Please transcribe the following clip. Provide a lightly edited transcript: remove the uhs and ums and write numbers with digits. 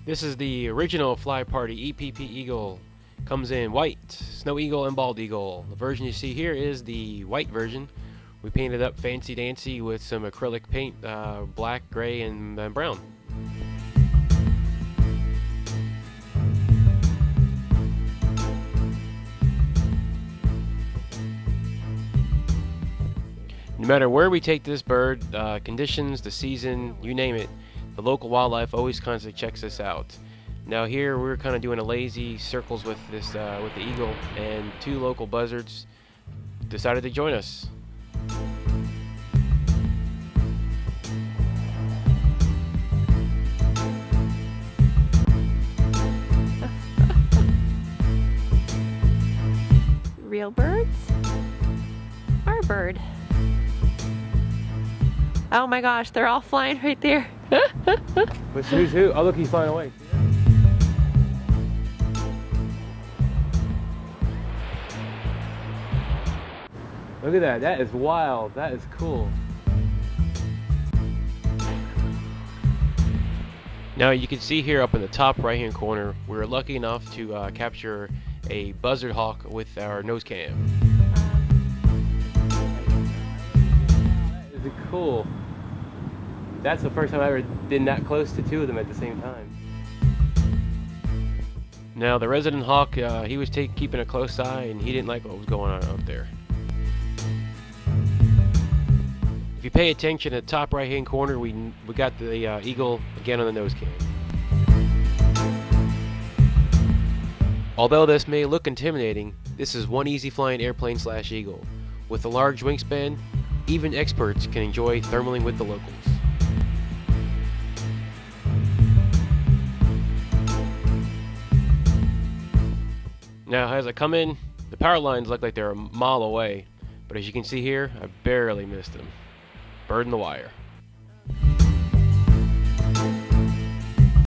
This is the original Fly Party EPP Eagle. Comes in white, snow eagle, and bald eagle. The version you see here is the white version. We painted up fancy dancy with some acrylic paint, black, gray, and brown. No matter where we take this bird, conditions, the season, you name it, the local wildlife always constantly checks us out. Now here we're kind of doing a lazy circles with this with the eagle, and two local buzzards decided to join us. Real birds? Our bird. Oh my gosh, they're all flying right there. Who's who? Oh look, he's flying away. Look at that, that is wild, that is cool. Now you can see here up in the top right hand corner, we were lucky enough to capture a buzzard hawk with our nose cam. That is cool. That's the first time I ever been that close to two of them at the same time. Now the resident hawk, he was keeping a close eye, and he didn't like what was going on up there. If you pay attention at the top right hand corner, we got the eagle again on the nose cam. Although this may look intimidating, this is one easy flying airplane / eagle. With a large wingspan, even experts can enjoy thermaling with the locals. Now as I come in, the power lines look like they're a mile away, but as you can see here, I barely missed them. Bird in the wire.